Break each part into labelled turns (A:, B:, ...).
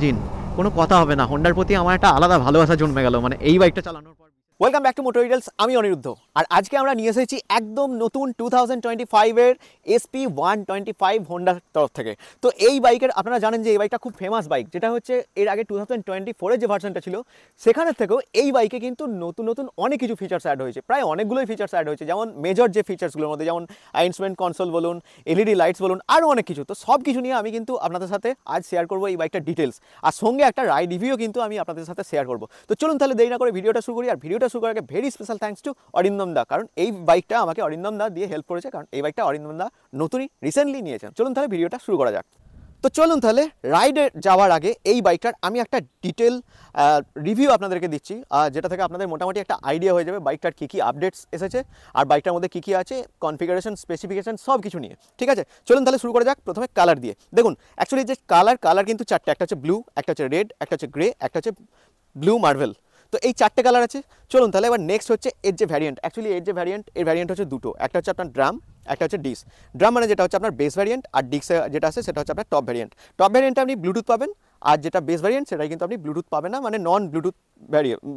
A: জিন কোনো কথা হবে না, হোন্ডার প্রতি আমার একটা আলাদা ভালোবাসা জন্মে গেল মানে এই বাইকটা চালানোর পর। Welcome back to motor details, আমি অনিরুদ্ধ। আর আজকে আমরা নিয়ে এসেছি একদম নতুন 2025-এর SP125 হোন্ডার তরফ থেকে। তো এই বাইকের আপনারা জানেন যে এই বাইকটা খুব ফেমাস বাইক, যেটা হচ্ছে এর আগে 2024-এর যে ভার্সনটা ছিল সেখানের থেকেও এই বাইকে কিন্তু নতুন নতুন অনেক কিছু ফিচার্স অ্যাড হয়েছে, প্রায় অনেকগুলোই ফিচার্স অ্যাড হয়েছে। যেমন মেজর যে ফিচার্সগুলোর মধ্যে যেমন ইনস্ট্রুমেন্ট কনসোল বলুন, এলইডি লাইটস বলুন, আরও অনেক কিছু। তো সব কিছু নিয়ে আমি কিন্তু আপনাদের সাথে আজ শেয়ার করবো এই বাইকটার ডিটেলস, আর সঙ্গে একটা রাইড রিভিউ কিন্তু আমি আপনাদের সাথে শেয়ার করবো। তো চলুন তাহলে দেরি না করে ভিডিওটা শুরু করি। আর ভিডিওটা শুরু করার আগে very special thanks to Arindam da, কারণ এই বাইকটা আমাকে অরিন্দম দা দিয়ে হেল্প করেছে, কারণ এই বাইকটা অরিন্দম দা নতুনই রিসেন্টলি নিয়েছেন। চলুন তাহলে ভিডিওটা শুরু করা যাক। তো চলুন তাহলে রাইডে যাওয়ার আগে এই বাইকটার আমি একটা ডিটেল রিভিউ আপনাদেরকে দিচ্ছি, যেটা থেকে আপনাদের মোটামুটি একটা আইডিয়া হয়ে যাবে বাইকটার কী কী আপডেটস এসেছে আর বাইকটার মধ্যে কী কী আছে, কনফিগারেশন, স্পেসিফিকেশন সব কিছু নিয়ে। ঠিক আছে, চলুন তাহলে শুরু করা যাক। প্রথমে কালার দিয়ে দেখুন, অ্যাকচুয়ালি যে কালার কিন্তু চারটে, একটা হচ্ছে ব্লু, একটা হচ্ছে রেড, একটা হচ্ছে গ্রে, একটা হচ্ছে ব্লু মার্ভেল। তো এই চারটে কালার আছে। চলুন তাহলে এবার নেক্সট হচ্ছে এর যে ভ্যারিয়েন্ট, অ্যাকচুয়ালি এর যে ভ্যারিয়েন্ট হচ্ছে দুটো, একটা হচ্ছে আপনার ড্রাম, একটা হচ্ছে ডিস। ড্রাম মানে যেটা হচ্ছে আপনার বেস ভ্যারিয়েন্ট, আর ডিক্সে যেটা আছে সেটা হচ্ছে আপনার টপ ভ্যারিয়েন্ট। টপ ভ্যারিয়েন্টে আপনি ব্লুটুথ পাবেন, আর যেটা বেস ভ্যারিয়েন্ট সেটাই কিন্তু আপনি ব্লুটুথ পাবেন না, মানে নন ব্লুটুথ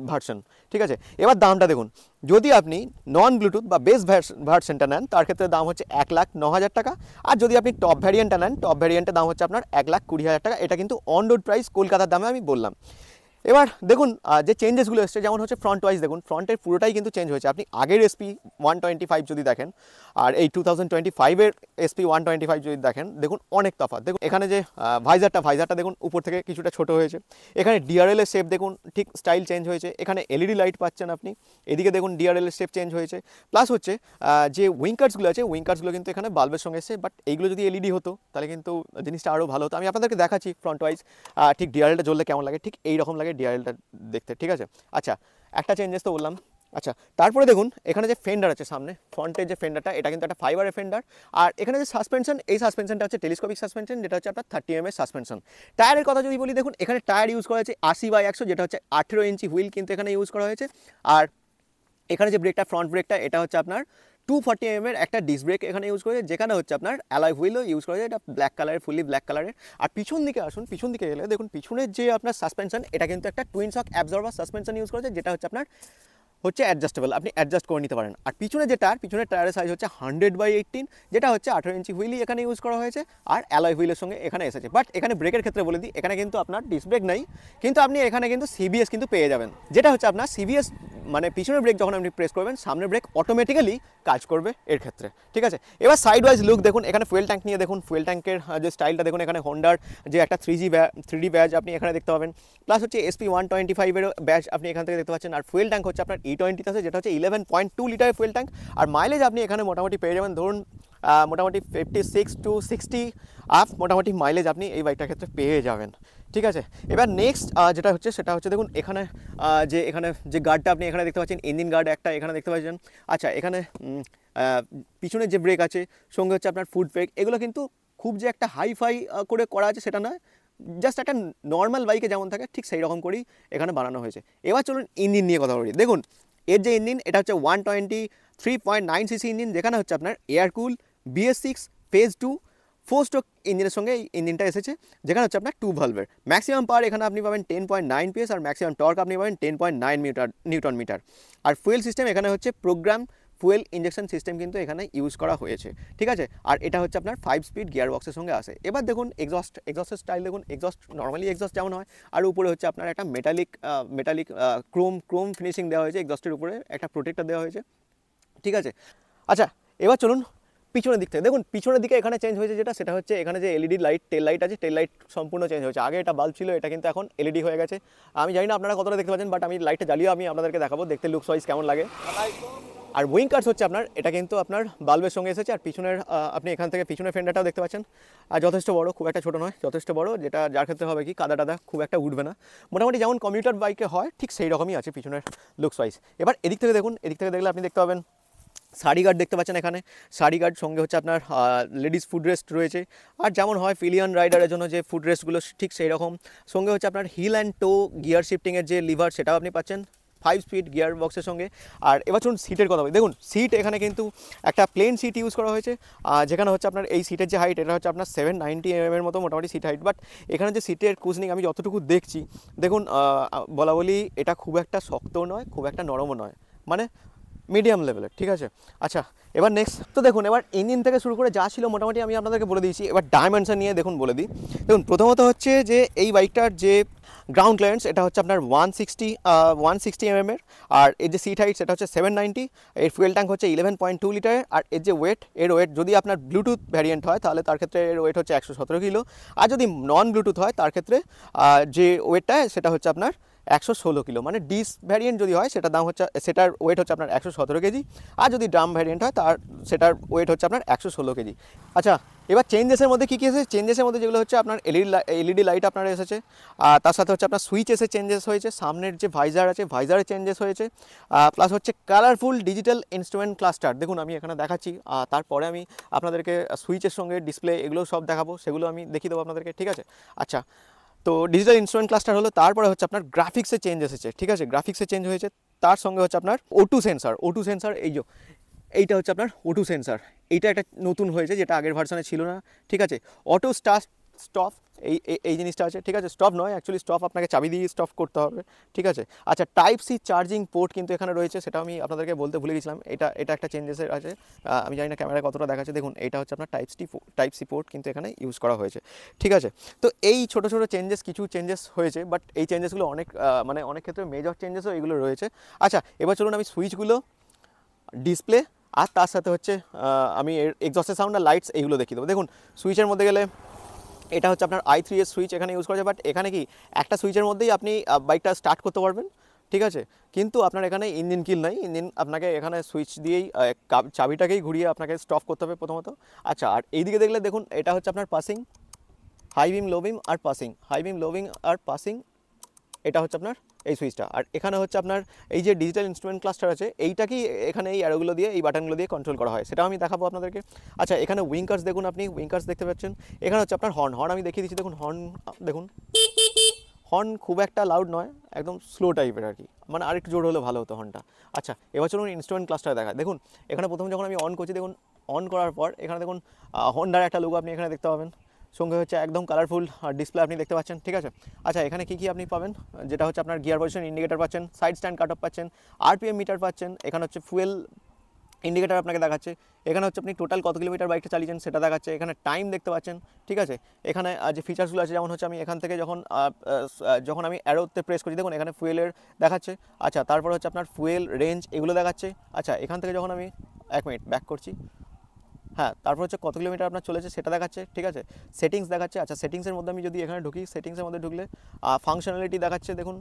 A: ভার্সন। ঠিক আছে, এবার দামটা দেখুন, যদি আপনি নন ব্লুটুথ বা বেস ভার্সনটা নেন তার ক্ষেত্রে দাম হচ্ছে 1,09,000 টাকা। আর যদি আপনি টপ ভ্যারিয়েন্টটা নেন, টপ ভ্যারিয়েন্টের দাম হচ্ছে আপনার 1,20,000 টাকা। এটা কিন্তু অন রোড প্রাইস কলকাতার দামে আমি বললাম। এবার দেখুন যে চেঞ্জেসগুলো এসছে, যেমন হচ্ছে ফ্রন্ট ওয়াইজ দেখুন, ফ্রন্টের পুরোটাই কিন্তু চেঞ্জ হয়েছে। আপনি আগের SP125 যদি দেখেন আর এই 2025-এর SP125 যদি দেখেন, দেখুন অনেক তফাৎ। দেখুন এখানে যে ভাইজারটা দেখুন উপর থেকে কিছুটা ছোট হয়েছে। এখানে ডিআরএল এর শেপ দেখুন ঠিক স্টাইল চেঞ্জ হয়েছে। এখানে এলইডি লাইট পাচ্ছেন আপনি, এদিকে দেখুন ডিআরএল এর শেপ চেঞ্জ হয়েছে। প্লাস হচ্ছে যে উইঙ্কার্সগুলো আছে, উইঙ্কার্সগুলো কিন্তু এখানে বাল্বের সঙ্গে এসে, বাট এইগুলো যদি এলইডি হতো তাহলে কিন্তু জিনিসটা আরও ভালো হতো। আমি আপনাদেরকে দেখাচ্ছি ফ্রন্ট ওয়াইজ ঠিক ডিআরএলটা জ্বললে কেমন লাগে, ঠিক এইরকম লাগে ডিআরএলটা দেখতে। ঠিক আছে, আচ্ছা একটা চেঞ্জেস তো বললাম। আচ্ছা, তারপরে দেখুন এখানে যে ফেন্ডার আছে সামনে, ফ্রন্টের যে ফেন্ডারটা, এটা কিন্তু একটা ফাইবারের ফেন্ডার। আর এখানে যে সাসপেনশন, এই সাসপেনশনটা হচ্ছে টেলিস্কোপিক সাসপেনশন, যেটা হচ্ছে আপনার 30mm সাসপেনশন। টায়ারের কথা যদি বলি, দেখুন এখানে টায়ার ইউজ করা হয়েছে 80/100, যেটা হচ্ছে 18 ইঞ্চি হুইল কিন্তু এখানে ইউজ করা হয়েছে। আর এখানে যে ব্রেকটা, ফ্রন্ট ব্রেকটা, এটা হচ্ছে আপনার 240mm একটা ডিস্ক ব্রেক এখানে ইউজ করেছে, যেখানে হচ্ছে আপনার অ্যালয় হুইলও ইউজ করেছে, এটা ব্ল্যাক কালারের, ফুলি ব্ল্যাক কালারের। আর পিছন দিকে আসুন, পিছন দিকে গেলে দেখুন পিছনের যে আপনার সাসপেনশন, এটা কিন্তু একটা টুইন শক অ্যাবজর্ভার সাসপেনশন ইউজ করেছে, যেটা হচ্ছে আপনার অ্যাডজাস্টেবল, আপনি অ্যাডজাস্ট করে নিতে পারেন। আর পিছনে যে টায়ার, পিছনের টায়ারের সাইজ হচ্ছে 100/18, যেটা হচ্ছে 18 ইঞ্চি হুইলই এখানে ইউজ করা হয়েছে, আর অ্যালয় হুইলের সঙ্গে এখানে এসেছে। বাট এখানে ব্রেকের ক্ষেত্রে বলে দিই, এখানে কিন্তু আপনার ডিস্ক ব্রেক নেই, কিন্তু আপনি এখানে কিন্তু সিবিএস কিন্তু পেয়ে যাবেন, যেটা হচ্ছে আপনার সিবিএস মানে পিছনের ব্রেক যখন আপনি প্রেস করবেন, সামনের ব্রেক অটোমেটিক্যালি কাজ করবে এর ক্ষেত্রে। ঠিক আছে, এবার সাইড ওয়াইজ লুক দেখুন, এখানে ফুয়েল ট্যাঙ্ক নিয়ে দেখুন, ফুয়েল ট্যাঙ্কের যে স্টাইলটা দেখুন, এখানে হোন্ডার যে একটা 3D ব্যাজ আপনি এখানে দেখতে পাবেন। প্লাস হচ্ছে SP125-এর ব্যাজ আপনি এখান থেকে দেখতে পাচ্ছেন। আর ফুয়েল ট্যাঙ্ক হচ্ছে আপনার E20 আছে, যেটা হচ্ছে 11.2 লিটারের ফুয়েল ট্যাঙ্ক। আর মাইলেজ আপনি এখানে মোটামুটি পেয়ে যাবেন, ধরুন মোটামুটি 56 to 60 আপ মোটামুটি মাইলেজ আপনি এই বাইকটার ক্ষেত্রে পেয়ে যাবেন। ঠিক আছে, এবার নেক্সট যেটা হচ্ছে সেটা হচ্ছে দেখুন এখানে যে গার্ডটা আপনি এখানে দেখতে পাচ্ছেন, ইঞ্জিন গার্ড একটা এখানে দেখতে পাচ্ছেন। আচ্ছা, এখানে পিছনে যে ব্রেক আছে, সঙ্গে হচ্ছে আপনার ফুট ব্রেক, এগুলো কিন্তু খুব যে একটা হাইফাই করে করা আছে সেটা নয়, জাস্ট একটা নর্মাল বাইকে যেমন থাকে ঠিক সেই রকম করেই এখানে বানানো হয়েছে। এবার চলুন ইঞ্জিন নিয়ে কথা বলি। দেখুন এর যে ইঞ্জিন, এটা হচ্ছে 123.9cc ইঞ্জিন, যেখানে হচ্ছে আপনার এয়ার কুল BS6 ফেজ 2 4 স্ট্রোক ইঞ্জিনের সঙ্গে এই ইঞ্জিনটা এসেছে, যেখানে হচ্ছে আপনার 2 ভালভের। ম্যাক্সিমাম পাওয়ার এখানে আপনি পাবেন 10.9 PS, আর ম্যাক্সিমাম টর্ক আপনি পাবেন 10.9 নিউটন মিটার। আর ফুয়েল সিস্টেম এখানে হচ্ছে প্রোগ্রাম ফুয়েল ইঞ্জেকশন সিস্টেম কিন্তু এখানে ইউজ করা হয়েছে। ঠিক আছে, আর এটা হচ্ছে আপনার 5 স্পিড গিয়ার বক্সের সঙ্গে আসে। এবার দেখুন এক্সস্টের স্টাইল দেখুন, নর্মালি এক্সস্ট যেমন হয়, আর উপরে হচ্ছে আপনার একটা মেটালিক ক্রোম ফিনিশিং দেওয়া হয়েছে, এক্সস্টের উপরে একটা প্রোটেক্টর দেওয়া হয়েছে। ঠিক আছে, আচ্ছা এবার চলুন পিছনের দিক থেকে দেখুন, পিছনের দিকে এখানে চেঞ্জ হয়েছে যেটা, সেটা হচ্ছে এখানে যে এলইডি লাইট, টেল লাইট আছে, টেল লাইট সম্পূর্ণ চেঞ্জ হয়েছে। আগে এটা বাল্ব ছিল, এটা কিন্তু এখন এলইডি হয়ে গেছে। আমি জানি না আপনারা কতটা দেখতে পাচ্ছেন, বাট আমি লাইটটা জ্বালিয়ে আমি আপনাদেরকে দেখাবো দেখতে লুকস ওয়াইজ কেমন লাগে। আর উইঙ্কার্স হচ্ছে আপনার, এটা কিন্তু আপনার বাল্বের সঙ্গে এসেছে। আর পিছনের আপনি এখান থেকে পিছনের ফেন্ডারটাও দেখতে পাচ্ছেন, আর যথেষ্ট বড়, খুব একটা ছোটো নয়, যথেষ্ট বড়, যেটা যার ক্ষেত্রে হবে কি কাদা টাদা খুব একটা উঠবে না, মোটামুটি যেমন কমিউটার বাইকে হয় ঠিক সেই রকমই আছে পিছনের লুকস ওয়াইজ। এবার এদিক থেকে দেখুন, এদিক থেকে দেখলে আপনি দেখতে পাবেন সারি গার্ড দেখতে পাচ্ছেন এখানে, সারি গার্ড সঙ্গে হচ্ছে আপনার লেডিস ফুড রেস্ট রয়েছে, আর যেমন হয় ফিলিয়ান রাইডারের জন্য যে ফুড রেস্টগুলো ঠিক সেই রকম। সঙ্গে হচ্ছে আপনার হিল অ্যান্ড টো গিয়ার শিফটিংয়ের যে লিভার, সেটাও আপনি পাচ্ছেন। 5 স্পিড গিয়ার বক্সের সঙ্গে। আর এবার চলুন সিটের কথা বলি। দেখুন সিট এখানে কিন্তু একটা প্লেন সিট ইউজ করা হয়েছে, যেখানে হচ্ছে আপনার এই সিটের যে হাইট এটা হচ্ছে আপনার 790 mm এর মতো মোটামুটি সিট হাইট। বাট এখানে যে সিটের কুশনিং আমি যতটুকু দেখছি, দেখুন বলা বলি এটা খুব একটা শক্তও নয়, খুব একটা নরমও নয়, মানে মিডিয়াম লেভেলের, ঠিক আছে। আচ্ছা এবার নেক্সট তো দেখুন, এবার ইঞ্জিন থেকে শুরু করে যা ছিল মোটামুটি আমি আপনাদেরকে বলে দিয়েছি। এবার ডাইমেনশন নিয়ে দেখুন বলে দিই। দেখুন প্রথমত হচ্ছে যে এই বাইকটার যে গ্রাউন্ড ক্লিয়ারেন্স এটা হচ্ছে আপনার 160 mm এর, আর এর যে সিট হাইট সেটা হচ্ছে 790, এর ফুয়েল ট্যাঙ্ক হচ্ছে 11.2 লিটারের, আর এর যে এর ওয়েট যদি আপনার ব্লুটুথ ভ্যারিয়েন্ট হয় তাহলে তার ক্ষেত্রে এর ওয়েট হচ্ছে 117 কিলো, আর যদি নন ব্লুটুথ হয় তার ক্ষেত্রে যে ওয়েটটা সেটা হচ্ছে আপনার 116 কিলো। মানে ডিস ভ্যারিয়েন্ট যদি হয় সেটার দাম হচ্ছে, সেটার ওয়েট হচ্ছে আপনার 117 কেজি, আর যদি ড্রাম ভ্যারিয়েন্ট হয় সেটার ওয়েট হচ্ছে আপনার 116 কেজি। আচ্ছা এবার চেঞ্জেসের মধ্যে কী কী এসেছে? চেঞ্জেসের মধ্যে যেগুলো হচ্ছে আপনার এলইডি লাইট আপনার এসেছে, তার সাথে হচ্ছে আপনার সুইচ এসে চেঞ্জেস হয়েছে, সামনের যে ভাইজার আছে ভাইজারে চেঞ্জেস হয়েছে, প্লাস হচ্ছে কালারফুল ডিজিটাল ইনস্ট্রুমেন্ট ক্লাস্টার। দেখুন আমি এখানে দেখাচ্ছি, তারপরে আমি আপনাদেরকে সুইচের সঙ্গে ডিসপ্লে এগুলো সব দেখাবো, সেগুলো আমি দেখিয়ে দেবো আপনাদেরকে, ঠিক আছে। আচ্ছা তো ডিজিটাল ইনস্ট্রুমেন্ট ক্লাস্টার হলো, তারপরে হচ্ছে আপনার গ্রাফিক্সে চেঞ্জ এসেছে, ঠিক আছে, গ্রাফিক্সে চেঞ্জ হয়েছে। তার সঙ্গে হচ্ছে আপনার O2 সেন্সার, এইটা হচ্ছে আপনার O2 সেন্সার, এইটা একটা নতুন হয়েছে যেটা আগের ভার্সনে ছিল না, ঠিক আছে। অটো স্টপ এই জিনিসটা আছে, ঠিক আছে। স্টপ নয়, অ্যাকচুয়ালি স্টপ আপনাকে চাবি দিয়ে স্টপ করতে হবে, ঠিক আছে। আচ্ছা টাইপ সি চার্জিং পোর্ট কিন্তু এখানে রয়েছে, সেটা আমি আপনাদেরকে বলতে ভুলে গেছিলাম, এটা একটা চেঞ্জেসের আছে। আমি জানি না ক্যামেরায় কতটা দেখাচ্ছে, দেখুন এটা হচ্ছে আপনার টাইপ সি পোর্ট কিন্তু এখানে ইউজ করা হয়েছে, ঠিক আছে। তো এই ছোটো ছোটো কিছু চেঞ্জেস হয়েছে, বাট এই চেঞ্জেসগুলো অনেক ক্ষেত্রে মেজর চেঞ্জেসও এগুলো রয়েছে। আচ্ছা এবার চলুন আমি সুইচগুলো, ডিসপ্লে আর তার সাথে হচ্ছে আমি এক্সস্টের সাউন্ড আর লাইটস এইগুলো দেখিয়ে দেবো। দেখুন সুইচের মধ্যে গেলে এটা হচ্ছে আপনার i3s সুইচ এখানে ইউজ করেছে, বাট এখানে কি একটা সুইচের মধ্যেই আপনি বাইকটা স্টার্ট করতে পারবেন, ঠিক আছে। কিন্তু আপনার এখানে ইঞ্জিন কিল নাই, ইঞ্জিন আপনাকে এখানে সুইচ দিয়েই চাবিটাকেই ঘুরিয়ে আপনাকে স্টপ করতে হবে প্রথমত। আচ্ছা আর এইদিকে দেখলে দেখুন এটা হচ্ছে আপনার পাসিং, হাই বিম লো বিম আর পাসিং, এটা হচ্ছে আপনার এই সুইচটা। আর এখানে হচ্ছে আপনার এই যে ডিজিটাল ইনস্ট্রুমেন্ট ক্লাস্টার আছে এইটাকেই এখানে এই অ্যারোগুলো দিয়ে এই বাটনগুলো দিয়ে কন্ট্রোল করা হয়, সেটাও আমি দেখাবো আপনাদেরকে। আচ্ছা এখানে উইঙ্কার্স দেখুন, আপনি উইঙ্কার্স দেখতে পাচ্ছেন। এখানে হচ্ছে আপনার হর্ন আমি দেখিয়ে দিচ্ছি, দেখুন হর্ন খুব একটা লাউড নয়, একদম স্লো টাইপের আর কি, মানে আরেকটু জোর হলে ভালো হতো হর্নটা। আচ্ছা এবার চলুন ইনস্ট্রুমেন্ট ক্লাস্টার দেখা। দেখুন এখানে প্রথম যখন আমি অন করছি, দেখুন অন করার পর এখানে দেখুন হন্ডার একটা লোগো আপনি এখানে দেখতে পাবেন, সঙ্গে হচ্ছে একদম কালারফুল ডিসপ্লে আপনি দেখতে পাচ্ছেন, ঠিক আছে। আচ্ছা এখানে কী আপনি পাবেন, যেটা হচ্ছে আপনার গিয়ার পজিশন ইন্ডিকেটার পাচ্ছেন, সাইড স্ট্যান্ড কাট অফ পাচ্ছেন, RPM মিটার পাচ্ছেন, এখানে হচ্ছে ফুয়েল ইন্ডিকেটার আপনাকে দেখাচ্ছে, এখানে হচ্ছে আপনি টোটাল কত কিলোমিটার বাইকটা চালিয়েছেন সেটা দেখাচ্ছে, এখানে টাইম দেখতে পাচ্ছেন, ঠিক আছে। এখানে যে ফিচার্সগুলো আছে যেমন হচ্ছে আমি এখান থেকে যখন আমি অ্যারোতে প্রেস করছি দেখুন এখানে ফুয়েলের দেখাচ্ছে। আচ্ছা তারপর হচ্ছে আপনার ফুয়েল রেঞ্জ এগুলো দেখাচ্ছে। আচ্ছা এখান থেকে যখন আমি 1 মিনিট ব্যাক করছি, হ্যাঁ তারপর হচ্ছে কত কিলোমিটার আপনার চলেছে সেটা দেখাচ্ছে, ঠিক আছে। সেটিংস দেখাচ্ছে। আচ্ছা সেটিংসের মধ্যে আমি যদি এখানে ঢুকি, সেটিংসের মধ্যে ঢুকলে ফাংশনালিটি দেখাচ্ছে, দেখুন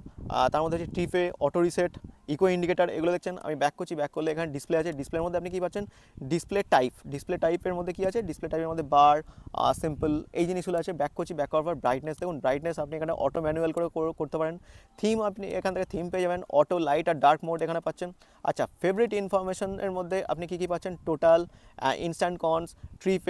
A: তার মধ্যে হচ্ছে ট্রিপে, অটো রিসেট, ইকো ইন্ডিকেটার এগুলো দেখছেন। আমি ব্যাক করলে এখানে ডিসপ্লে আছে, ডিসপ্লের মধ্যে আপনি কী পাচ্ছেন, ডিসপ্লে টাইপের মধ্যে কী আছে, ডিসপ্লে টাইপের মধ্যে বার, সিম্পল এই জিনিসগুলো আছে। ব্যাক করার পর ব্রাইটনেস, দেখুন ব্রাইটনেস আপনি এখানে অটো ম্যানুয়াল করে করতে পারেন। থিম আপনি এখান থেকে থিম পেয়ে যাবেন, অটো লাইট আর ডার্ক মোড এখানে পাচ্ছেন। আচ্ছা ফেভারিট ইনফরমেশনের মধ্যে আপনি কী পাচ্ছেন, টোটাল, ইনস্ট্যান্ট কনস, ট্রিপ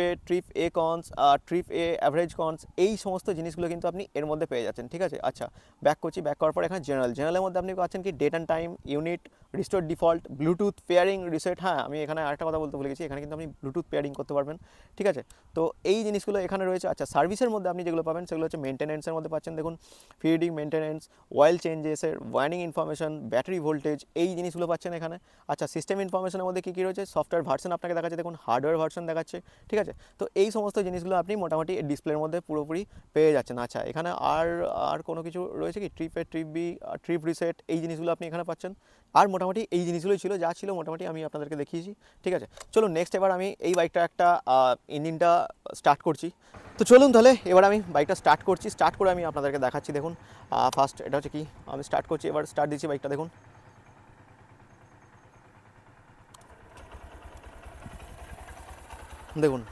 A: এ কনস, ট্রিপ এ অ্যাভারেজ কনস, এই সমস্ত জিনিসগুলো কিন্তু আপনি এর মধ্যে পেয়ে যাচ্ছেন, ঠিক আছে। আচ্ছা ব্যাক করার পর এখানে জেনারেলের মধ্যে আপনি পাচ্ছেন কি date and time, unit, restore default, Bluetooth pairing, reset. হ্যাঁ আমি এখানে আরেকটা কথা বলতে ভুলে গেছি, এখানে কিন্তু আপনি ব্লুটুথ পেয়ারিং করতে পারবেন, ঠিক আছে। তো এই জিনিসগুলো এখানে রয়েছে। আচ্ছা সার্ভিসের মধ্যে আপনি যেগুলো পাবেন সেগুলো হচ্ছে মেনটেন্যান্সের মধ্যে পাচ্ছেন, দেখুন ফিডিং মেনটেন্যান্স, অয়েল চেঞ্জেসের, ওয়ার্নিং ইনফরমেশন, ব্যাটারি ভোল্টেজ, এই জিনিসগুলো পাচ্ছেন এখানে। আচ্ছা সিস্টেম ইনফরমেশনের মধ্যে কী রয়েছে, সফটওয়্যার ভার্সন আপনাকে দেখাচ্ছে, দেখুন হার্ডওয়্যার ভার্সন দেখাচ্ছে, ঠিক আছে। তো এই সমস্ত জিনিসগুলো আপনি মোটামুটি ডিসপ্লের মধ্যে পুরোপুরি পেয়ে যাচ্ছেন। আচ্ছা এখানে আর কোনো কিছু রয়েছে কি, ট্রিপ রিসেট, এই জিনিসগুলো আপনি এখানে পাচ্ছেন। আর মোটামুটি এই জিনিসগুলোই ছিল, যা ছিল মোটামুটি আমি আপনাদেরকে দেখিয়েছি, ঠিক আছে। চলুন নেক্সট এবার আমি এই বাইকটা একটা ইঞ্জিনটা স্টার্ট করছি। তো চলুন তাহলে এবার আমি বাইকটা স্টার্ট করে আমি আপনাদেরকে দেখাচ্ছি। দেখুন ফার্স্ট এটা হচ্ছে কি, আমি স্টার্ট করছি, এবার স্টার্ট দিচ্ছি বাইকটা, দেখুন দেখুন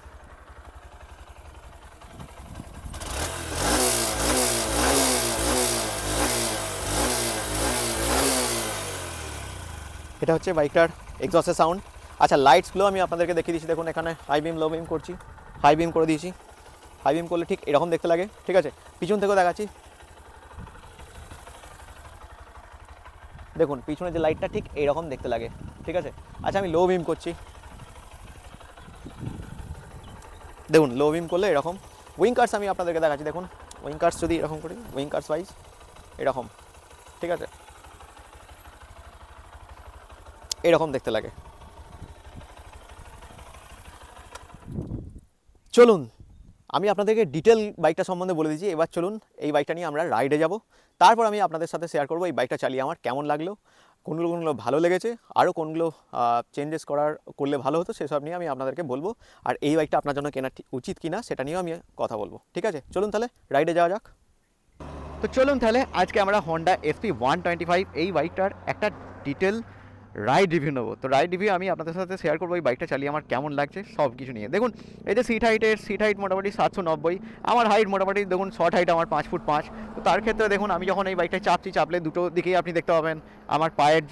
A: এটা হচ্ছে বাইকটার এক্সস্টের সাউন্ড। আচ্ছা লাইটসগুলো আমি আপনাদেরকে দেখিয়ে দিচ্ছি, দেখুন এখানে হাই বিম লো বিম করছি, হাই বিম করে দিয়েছি, হাই বিম করলে ঠিক এরকম দেখতে লাগে, ঠিক আছে। পিছন থেকেও দেখাচ্ছি, দেখুন পিছনে যে লাইটটা ঠিক এইরকম দেখতে লাগে, ঠিক আছে। আচ্ছা আমি লো বিম করছি, দেখুন লো বিম করলে এরকম। উইঙ্কার্স আমি আপনাদেরকে দেখাচ্ছি, দেখুন উইঙ্কার্স যদি এরকম করি, উইঙ্কার্স ওয়াইজ এরকম, ঠিক আছে, এরকম দেখতে লাগে। চলুন আমি আপনাদেরকে ডিটেল বাইকটা সম্বন্ধে বলে দিচ্ছি। এবার চলুন এই বাইকটা নিয়ে আমরা রাইডে যাব, তারপর আমি আপনাদের সাথে শেয়ার করবো এই বাইকটা চালিয়ে আমার কেমন লাগলো, কোনগুলো ভালো লেগেছে, আরও কোনগুলো চেঞ্জেস করলে ভালো হতো সেসব নিয়ে আমি আপনাদেরকে বলবো। আর এই বাইকটা আপনার জন্য কেনা উচিত কিনা সেটা নিয়েও আমি কথা বলবো, ঠিক আছে। চলুন তাহলে রাইডে যাওয়া যাক। তো চলুন তাহলে আজকে আমরা হন্ডা এসপি 125 এই বাইকটার একটা ডিটেল রাইড রিভিউ নেবো। তো রাইড রিভিউ আমি আপনাদের সাথে শেয়ার করবো এই বাইকটা চালিয়ে আমার কেমন লাগছে সব কিছু নিয়ে। দেখুন এই যে সিট হাইট মোটামুটি 790, আমার হাইট মোটামুটি দেখুন শর্ট হাইট আমার 5 ফুট 5। তো তার ক্ষেত্রে দেখুন আমি যখন এই বাইকটায় চাপলে দুটো দিকেই আপনি দেখতে পাবেন আমার পায়ের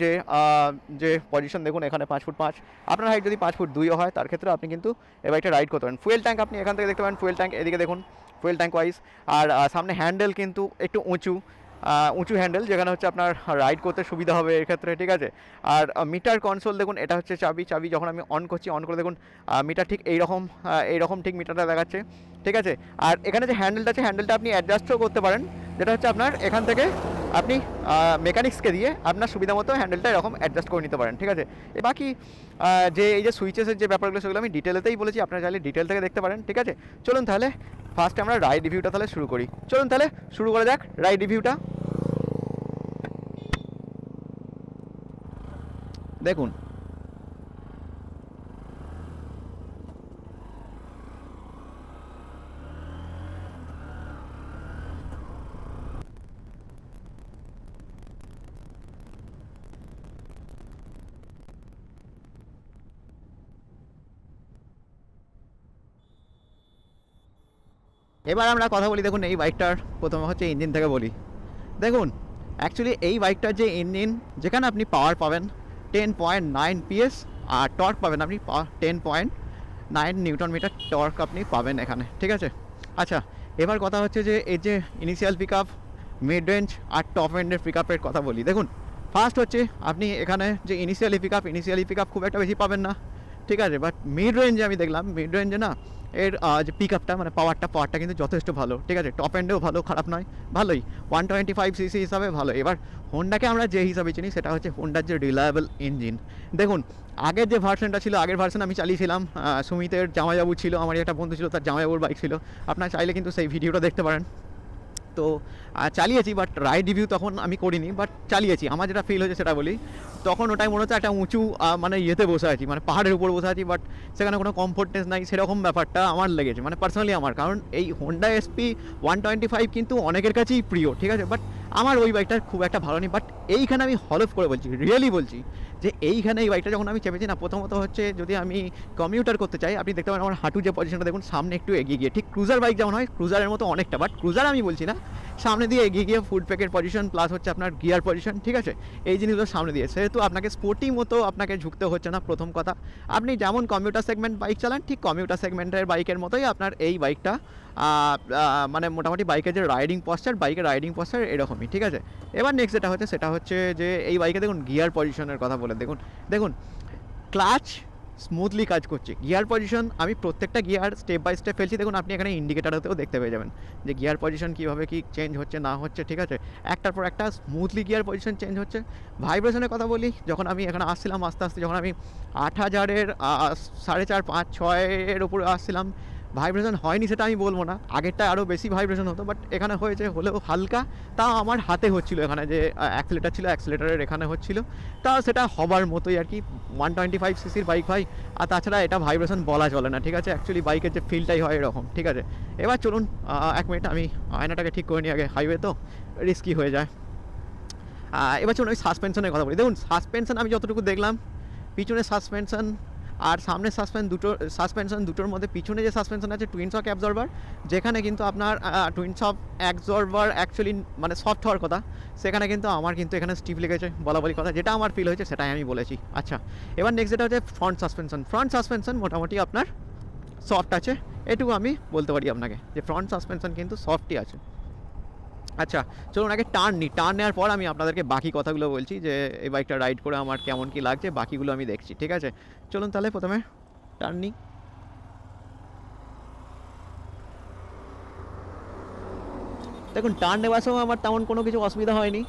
A: যে পজিশন, দেখুন এখানে 5 ফুট 5, আপনার হাইট যদি 5 ফুট 2 হয় তার ক্ষেত্রে আপনি কিন্তু এই বাইকটা রাইড করতে পারেন। ফুয়েল ট্যাঙ্ক আপনি এখান থেকে দেখতে পাবেন, ফুয়েল ট্যাঙ্ক এদিকে দেখুন, ফুয়েল ট্যাঙ্ক ওয়াইজ। আর সামনে হ্যান্ডেল কিন্তু একটু উঁচু হ্যান্ডেল, যেখানে হচ্ছে আপনার রাইড করতে সুবিধা হবে এক্ষেত্রে, ঠিক আছে। আর মিটার কনসোল দেখুন, এটা হচ্ছে চাবি যখন আমি অন করে দেখুন মিটার ঠিক এইরকম ঠিক মিটারটা দেখাচ্ছে, ঠিক আছে। আর এখানে যে হ্যান্ডেলটা আছে, হ্যান্ডেলটা আপনি অ্যাডজাস্টও করতে পারেন, যেটা হচ্ছে আপনার এখান থেকে আপনি মেকানিক্সকে দিয়ে আপনার সুবিধা মতো হ্যান্ডেলটা এরকম অ্যাডজাস্ট করে নিতে পারেন, ঠিক আছে। বাকি এই যে সুইচেসের যে ব্যাপারগুলো সেগুলো আমি ডিটেলেতেই বলেছি, আপনারা চাইলে ডিটেল থেকে দেখতে পারেন, ঠিক আছে। চলুন তাহলে ফার্স্টে আমরা রাইড রিভিউটা তাহলে শুরু করি। চলুন তাহলে শুরু করা যাক রাইড রিভিউটা। দেখুন এবার আমরা কথা বলি, দেখুন এই বাইকটার প্রথমে হচ্ছে ইঞ্জিন থেকে বলি। দেখুন অ্যাকচুয়ালি এই বাইকটার যে ইঞ্জিন, যেখানে আপনি পাওয়ার পাবেন 10.9 PS আর টর্ক পাবেন আপনি 10.9 নিউটন মিটার টর্ক আপনি পাবেন এখানে, ঠিক আছে। আচ্ছা এবার কথা হচ্ছে যে এই যে initial pick up, mid range আর টপ এন্ডের পিক আপের কথা বলি। দেখুন ফার্স্ট হচ্ছে আপনি এখানে যে ইনিশিয়ালি পিক আপ খুব একটা বেশি পাবেন না, ঠিক আছে। বাট মিড রেঞ্জে আমি দেখলাম, মিড রেঞ্জে না এর যে পিক আপটা মানে পাওয়ারটা কিন্তু যথেষ্ট ভালো, ঠিক আছে। টপ এন্ডেও ভালো, খারাপ নয়, ভালোই, 125cc হিসাবে ভালো। এবার হোন্ডাকে আমরা যে হিসাবে চিনি সেটা হচ্ছে হোন্ডার যে রিলায়েবল ইঞ্জিন। দেখুন আগের যে ভার্সনটা ছিল, আগের ভার্সন আমি চালিয়েছিলাম, সুমিতের জামাইবাবু ছিল, আমার একটা বন্ধু ছিল, তার জামাইবাবুর বাইক ছিল, আপনারা চাইলে কিন্তু সেই ভিডিওটা দেখতে পারেন। তো চালিয়েছি, বাট রাইড রিভিউ তখন আমি করিনি, বাট চালিয়েছি, আমার যেটা ফিল হয়েছে সেটা বলি। তখন ওটাই মনে হচ্ছে একটা উঁচু মানে ইয়েতে বসে আছি, মানে পাহাড়ের উপর বসে আছি, বাট সেখানে কোনো কমফোর্টনেস নাই, সেরকম ব্যাপারটা আমার লেগেছে, মানে পার্সোনালি আমার। কারণ এই হোন্ডা এসপি 125 কিন্তু অনেকের কাছেই প্রিয়, ঠিক আছে, বাট আমার ওই বাইকটা খুব একটা ভালো নেই। বাট এইখানে আমি হলফ করে বলছি, রিয়েলি বলছি যে এইখানে এই বাইকটা যখন আমি চেপেছি না, প্রথমত হচ্ছে যদি আমি কমিউটার করতে চাই, আপনি দেখতে পারেন আমার হাঁটু যে পজিশনটা দেখুন, সামনে একটু এগিয়ে গিয়ে, ঠিক ক্রুজার বাইক যেমন হয় ক্রুজারের মতো অনেকটা, বাট ক্রুজার আমি বলছি না, সামনে দিয়ে এগিয়ে গিয়ে ফুড প্যাকের পজিশন প্লাস হচ্ছে আপনার গিয়ার পজিশন, ঠিক আছে, এই জিনিসগুলো সামনে দিয়ে, সেহেতু আপনাকে স্পোর্টি মতো আপনাকে ঝুঁকতে হচ্ছে না। প্রথম কথা, আপনি যেমন কমিউটার সেগমেন্ট বাইক চালান ঠিক কমিউটার সেগমেন্টের বাইকের মতোই আপনার এই বাইকটা মানে মোটামুটি বাইকের যে বাইকের রাইডিং পশ্চার এরকমই, ঠিক আছে। এবার নেক্সট সেটা হচ্ছে যে এই বাইকে দেখুন গিয়ার পজিশনের কথা বলে, দেখুন ক্লাচ স্মুথলি কাজ করছে, গিয়ার পজিশন আমি প্রত্যেকটা গিয়ার স্টেপ বাই স্টেপ ফেলছি, দেখুন আপনি এখানে ইন্ডিকেটারেতেও দেখতে পেয়ে যাবেন যে গিয়ার পজিশন কীভাবে কি চেঞ্জ হচ্ছে না হচ্ছে, ঠিক আছে, একটার পর একটা স্মুথলি গিয়ার পজিশন চেঞ্জ হচ্ছে। ভাইব্রেশনের কথা বলি, যখন আমি এখানে আসছিলাম আস্তে আস্তে, যখন আমি 8000-এর 4.5, 5, 6-এর উপরে আসছিলাম, ভাইব্রেশন হয়নি সেটা আমি বলবো না, আগেরটা আরও বেশি ভাইব্রেশন হতো, বাট এখানে হলেও হালকা, তাও আমার হাতে হচ্ছিলো, এখানে যে অ্যাক্সিলেটার ছিল অ্যাক্সিলেটারের এখানে হচ্ছিলো, তাও সেটা হবার মতোই আর কি, 125cc-র বাইক ভাই। আর তাছাড়া এটা ভাইব্রেশন বলা চলে না, ঠিক আছে, অ্যাকচুয়ালি বাইকের যে ফিলটাই হয় এরকম, ঠিক আছে। এবার চলুন 1 মিনিট আমি আয়নাটাকে ঠিক করে নিই আগে, হাইওয়ে তো রিস্কি হয়ে যায়। এবার চলুন ওই সাসপেনশনের কথা বলি। দেখুন সাসপেনশন আমি যতটুকু দেখলাম, পিছনে সাসপেনশন আর সামনে সাসপেনশন দুটোর মধ্যে পিছনে যে সাসপেনশন আছে টুইন শক অ্যাবজর্বার, যেখানে কিন্তু আপনার টুইন শক অ্যাবজর্বার অ্যাকচুয়ালি মানে সফট হওয়ার কথা, সেখানে কিন্তু আমার কিন্তু এখানে স্টিফ লেগেছে, বলি কথা, যেটা আমার ফিল হয়েছে সেটাই আমি বলেছি। আচ্ছা এবার নেক্সট যেটা হচ্ছে ফ্রন্ট সাসপেনশন মোটামুটি আপনার সফট আছে, এটুকু আমি বলতে পারি আপনাকে যে ফ্রন্ট সাসপেনশন কিন্তু সফটই আছে। আচ্ছা চলুন আগে টার্ন নিই, টার্ন নেওয়ার পর আমি আপনাদেরকে বাকি কথাগুলো বলছি যে এই বাইকটা রাইড করে আমার কেমন কী লাগছে, বাকিগুলো আমি দেখছি, ঠিক আছে? চলুন তাহলে প্রথমে টার্ন নিই। দেখুন টার্ন নেওয়ার সময় আমার তেমন কোনো কিছু অসুবিধা হয়নি।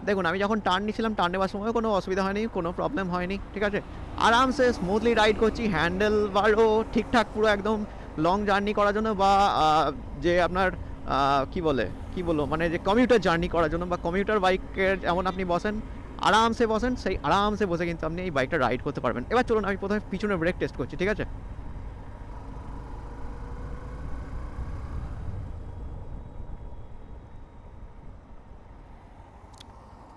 A: দেখুন আমি যখন টার্ন নিয়েছিলাম, টার্ন নেওয়ার সময় কোনো অসুবিধা হয়নি, কোনো প্রবলেম হয়নি, ঠিক আছে? আরামসে স্মুথলি রাইড করছি, হ্যান্ডেল বারও ঠিকঠাক পুরো একদম লং জার্নি করার জন্য বা যে আপনার কী বলবো মানে যে কমিউটার জার্নি করার জন্য বা কমিউটার বাইকের যেমন আপনি বসেন আরামসে বসেন, সেই আরামসে বসে কিন্তু আপনি এই বাইকটা রাইড করতে পারবেন। এবার চলুন আমি প্রথমে পিছনে ব্রেক টেস্ট করছি, ঠিক আছে?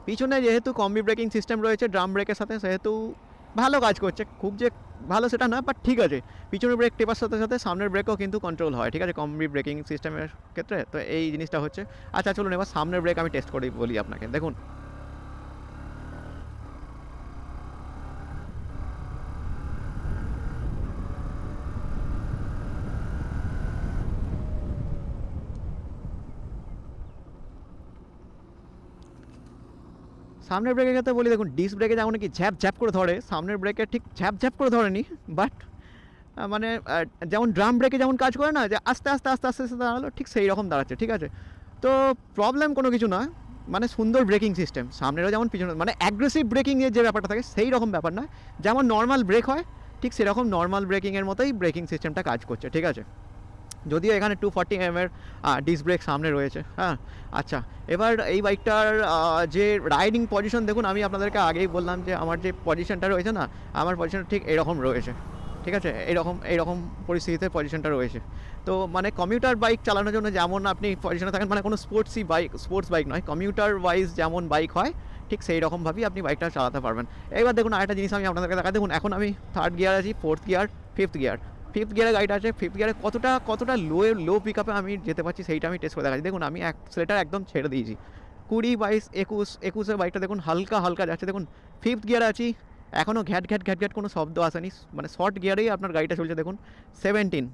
A: পিছনে যেহেতু কম্বি ব্রেকিং সিস্টেম রয়েছে ড্রাম ব্রেকের সাথে, সেহেতু ভালো কাজ করছে, খুব যে ভালো সেটা না, বাট ঠিক আছে। পিছনের ব্রেক টেপার সাথে সাথে সামনের ব্রেকও কিন্তু কন্ট্রোল হয়, ঠিক আছে, কম্বি ব্রেকিং সিস্টেমের ক্ষেত্রে। তো এই জিনিসটা হচ্ছে। আচ্ছা চলুন এবার সামনের ব্রেক আমি টেস্ট করি বলি আপনাকে। দেখুন সামনের ব্রেকের ক্ষেত্রে বলি, দেখুন ডিস্ক ব্রেকে যেমন কি ঝ্যাপ ঝ্যাপ করে ধরে, সামনের ব্রেকে ঠিক ঝ্যাপ ঝ্যাপ করে ধরেনি, বাট মানে যেমন ড্রাম ব্রেকে যেমন কাজ করে না, যে আস্তে আস্তে আস্তে আস্তে আস্তে দাঁড়ালো, ঠিক সেই রকম দাঁড়াচ্ছে, ঠিক আছে? তো প্রবলেম কোনো কিছু না, মানে সুন্দর ব্রেকিং সিস্টেম, সামনেরও যেমন পিছনে, মানে অ্যাগ্রেসিভ ব্রেকিংয়ের যে ব্যাপারটা থাকে সেই রকম ব্যাপার না, যেমন নর্মাল ব্রেক হয় ঠিক সেরকম নর্মাল ব্রেকিংয়ের মতোই ব্রেকিং সিস্টেমটা কাজ করছে, ঠিক আছে? যদিও এখানে 240 mm ডিস্ক ব্রেক সামনে রয়েছে। হ্যাঁ আচ্ছা, এবার এই বাইকটার যে রাইডিং পজিশন দেখুন, আমি আপনাদেরকে আগেই বললাম যে আমার যে পজিশনটা রয়েছে না, আমার পজিশনটা ঠিক এরকম রয়েছে, ঠিক আছে? এইরকম পরিস্থিতিতে পজিশনটা রয়েছে। তো মানে কমিউটার বাইক চালানোর জন্য যেমন আপনি পজিশনে থাকেন, মানে কোনো স্পোর্টস বাইক নয়, কমিউটার ওয়াইজ যেমন বাইক হয় ঠিক সেই রকমভাবেই আপনি বাইকটা চালাতে পারবেন। এবার দেখুন আরেকটা জিনিস আমি আপনাদেরকে দেখাই। দেখুন এখন আমি 3rd গিয়ার আছি, 4th gear, 5th gear. 5th গিয়ারে গাড়িটা আছে, 5th গিয়ারে কতটা লো পিক আপে আমি যেতে পারছি সেইটা আমি টেস্ট করে দেখাচ্ছি। দেখুন আমি অ্যাক্সিলারেটর একদম ছেড়ে দিয়েছি, 20, 22, 21 বাইকটা দেখুন হালকা হালকা যাচ্ছে। দেখুন 5th গিয়ারে আছি, এখনও ঘ্যাট ঘ্যাট ঘ্যাট ঘ্যাট কোনো শব্দ আসেনি, মানে শর্ট গিয়ারেই আপনার গাড়িটা চলছে। দেখুন 17,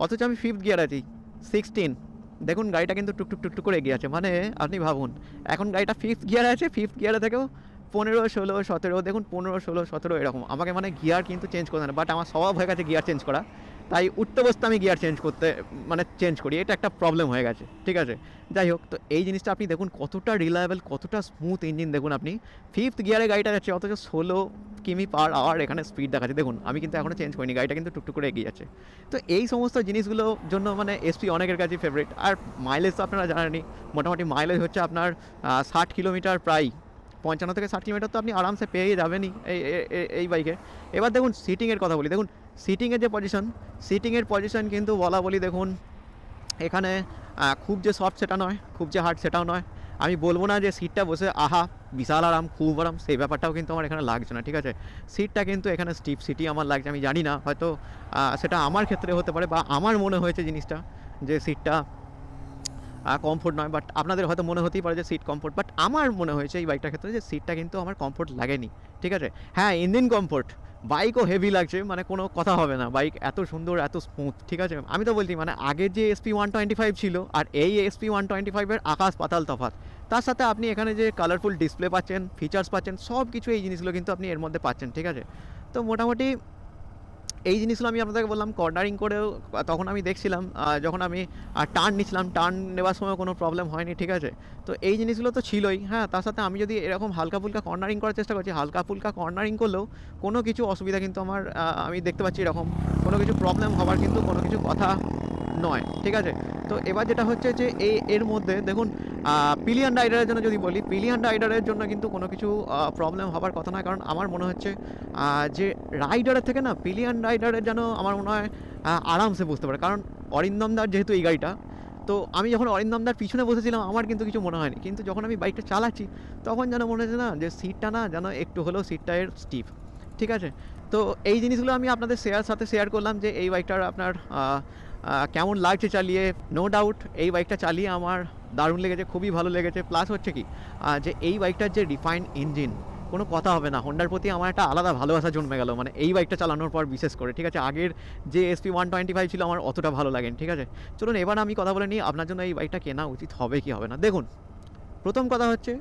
A: অথচ আমি 5th গিয়ার আছি, 16। দেখুন গাড়িটা কিন্তু টুকটুক টুকটুক করে এগিয়ে আছে, মানে আপনি ভাবুন এখন গাড়িটা 5th গিয়ারে আছে, 5th গিয়ারে থেকেও 15, 16, 17, দেখুন 15, 16, 17 এরকম আমাকে মানে গিয়ার কিন্তু চেঞ্জ করতে না, বাট আমার স্বভাব হয়ে গেছে গিয়ার চেঞ্জ করা, তাই উঠতে বসতে আমি গিয়ার চেঞ্জ করি, এটা একটা প্রবলেম হয়ে গেছে, ঠিক আছে? যাই হোক, তো এই জিনিসটা আপনি দেখুন কতটা রিলায়েবল, কতটা স্মুথ ইঞ্জিন। দেখুন আপনি 5th গিয়ারে গাড়িটা যাচ্ছে, অথচ 16 কিমি/আওয়ার এখানে স্পিড দেখাচ্ছে। দেখুন আমি কিন্তু এখনও চেঞ্জ করিনি, গাড়িটা কিন্তু টুকটুক করে এগিয়ে যাচ্ছে। তো এই সমস্ত জিনিসগুলোর জন্য মানে এসপি অনেকের কাছে ফেভারিট। আর মাইলেজ তো আপনারা জানেনই, মোটামুটি মাইলেজ হচ্ছে আপনার 60 কিলোমিটার, প্রায় 55 থেকে 60 কিলোমিটার তো আপনি আরামসে পেয়ে যাবেনই এই বাইকে। এবার দেখুন সিটিংয়ের কথা বলি। দেখুন সিটিংয়ের পজিশন কিন্তু বলা বলি, দেখুন এখানে খুব যে সফট সেটা নয়, খুব যে হার্ড সেটাও নয়। আমি বলবো না যে সিটটা বসে আহা বিশাল আরাম, খুব আরাম, সেই ব্যাপারটাও কিন্তু আমার এখানে লাগছে না, ঠিক আছে? সিটটা কিন্তু এখানে স্টিফ সিটই আমার লাগছে। আমি জানি না, হয়তো সেটা আমার ক্ষেত্রে হতে পারে, বা আমার মনে হয়েছে জিনিসটা যে সিটটা কমফোর্ট নয়, বাট আপনাদের হয়তো মনে হতেই পারে যে সিট কমফোর্ট, বাট আমার মনে হয়েছে এই বাইকটার ক্ষেত্রে যে সিটটা কিন্তু আমার কমফোর্ট লাগেনি, ঠিক আছে? হ্যাঁ ইঞ্জিন কমফোর্ট, বাইকও হেভি লাগছে, মানে কোনো কথা হবে না, বাইক এত সুন্দর এত স্মুথ, ঠিক আছে? আমি তো বলছি মানে আগের যে SP125 ছিল আর এই SP125-এর আকাশ পাতাল তফাৎ। তার সাথে আপনি এখানে যে কালারফুল ডিসপ্লে পাচ্ছেন, ফিচার্স পাচ্ছেন, সব কিছু এই জিনিসগুলো কিন্তু আপনি এর মধ্যে পাচ্ছেন, ঠিক আছে? তো মোটামুটি এই জিনিসগুলো আমি আপনাদেরকে বললাম কর্নারিং করেও, তখন আমি দেখছিলাম যখন আমি টার্ন নিচ্ছিলাম, টার্ন নেওয়ার সময় কোনো প্রবলেম হয়নি, ঠিক আছে? তো এই জিনিসগুলো তো ছিলই। হ্যাঁ তার সাথে আমি যদি এরকম হালকা ফুলকা কর্নারিং করার চেষ্টা করছি, হালকা ফুলকা কর্নারিং করলেও কোনো কিছু অসুবিধা কিন্তু আমি দেখতে পাচ্ছি এরকম কোনো কিছু প্রবলেম হওয়ার কিন্তু কোনো কিছু কথা নয়, ঠিক আছে? তো এবার যেটা হচ্ছে যে এর মধ্যে দেখুন পিলিয়ন রাইডারের জন্য যদি বলি, পিলিয়ন রাইডারের জন্য কিন্তু কোনো কিছু প্রবলেম হওয়ার কথা নয়, কারণ আমার মনে হচ্ছে যে রাইডারের থেকে না পিলিয়ন রাইডারের যেন আমার মনে হয় আরামসে বুঝতে পারে, কারণ অরিন্দমদার যেহেতু এই গাড়িটা, তো আমি যখন অরিন্দমদার পিছনে বসেছিলাম আমার কিন্তু কিছু মনে হয়নি, কিন্তু যখন আমি বাইকটা চালাচ্ছি তখন যেন মনে হচ্ছে না যে সিটটা না যেন একটু হলেও সিটটা এর স্টিফ, ঠিক আছে? তো এই জিনিসগুলো আমি আপনাদের শেয়ার করলাম যে এই বাইকটার আপনার কেমন লাগছে চালিয়ে। নো ডাউট এই বাইকটা চালিয়ে আমার দারুণ লেগেছে, খুবই ভালো লেগেছে। প্লাস হচ্ছে কি যে এই বাইকটার যে রিফাইন্ড ইঞ্জিন, কোনো কথা হবে না, হোন্ডার প্রতি আমার একটা আলাদা ভালোবাসা জন্মে গেল মানে এই বাইকটা চালানোর পর বিশেষ করে, ঠিক আছে। আগের যে SP125 ছিল আমার অতটা ভালো লাগেনি, ঠিক আছে। চলুন এবার আমি কথা বলে নিই আপনার জন্য এই বাইকটা কেনা উচিত হবে কি হবে না। দেখুন, প্রথম কথা হচ্ছে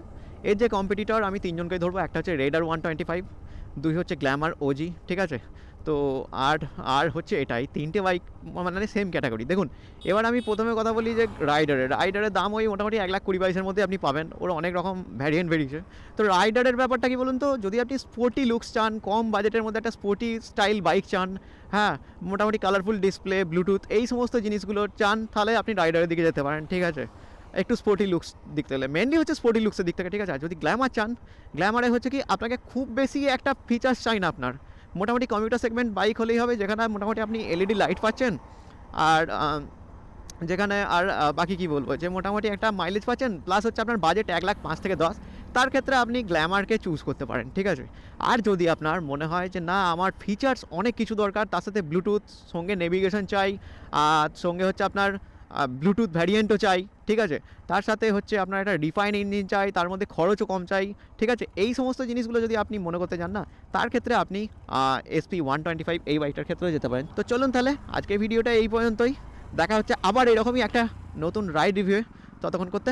A: এর যে কম্পিটিটর আমি তিনজনকে ধরবো। একটা হচ্ছে রেডার 125, দুই হচ্ছে গ্ল্যামার ওজি, ঠিক আছে। তো আর হচ্ছে এটাই তিনটে বাইক মানে সেম ক্যাটাগরি। দেখুন এবার আমি প্রথমে কথা বলি যে রাইডারের দাম ওই মোটামুটি 1,20,22,000 মধ্যে আপনি পাবেন। ওর অনেক রকম ভ্যারিয়েন্ট বেরিয়েছে। তো রাইডারের ব্যাপারটা কি বলুন তো, যদি আপনি স্পোর্টি লুকস চান, কম বাজেটের মধ্যে একটা স্পোর্টি স্টাইল বাইক চান, হ্যাঁ মোটামুটি কালারফুল ডিসপ্লে, ব্লুটুথ এই সমস্ত জিনিসগুলো চান, তাহলে আপনি রাইডারের দিকে যেতে পারেন, ঠিক আছে। একটু স্পোর্টি লুকস দিক থেকে, মেনলি হচ্ছে স্পোর্টি লুকসের দিক থেকে, ঠিক আছে। যদি গ্ল্যামার চান, গ্ল্যামারে হচ্ছে কি আপনাকে খুব বেশি একটা ফিচার্স চাই না, আপনার মোটামুটি কমিউটার সেগমেন্ট বাইক হলেই হবে, যেখানে মোটামুটি আপনি এলইডি লাইট পাচ্ছেন, আর যেখানে আর বাকি কি বলবো, যে মোটামুটি একটা মাইলেজ পাচ্ছেন, প্লাস হচ্ছে আপনার বাজেট 1,05,000 থেকে 10, তার ক্ষেত্রে আপনি গ্ল্যামারকে চুজ করতে পারেন, ঠিক আছে। আর যদি আপনার মনে হয় যে না আমার ফিচার্স অনেক কিছু দরকার, তার সাথে ব্লুটুথ, সঙ্গে নেভিগেশন চাই, আর সঙ্গে হচ্ছে আপনার ব্লুটুথ ভ্যারিয়েন্টও চাই, ঠিক আছে, তার সাথে হচ্ছে আপনার একটা রিফাইন ইঞ্জিন চাই, তার মধ্যে খরচও কম চাই, ঠিক আছে, এই সমস্ত জিনিসগুলো যদি আপনি মনে করতে চান না, তার ক্ষেত্রে আপনি SP125 এই বাইকটার ক্ষেত্রেও যেতে পারেন। তো চলুন তাহলে আজকের ভিডিওটা এই পর্যন্তই, দেখা হচ্ছে আবার এরকমই একটা নতুন রাইড রিভিউ। ততক্ষণ করতে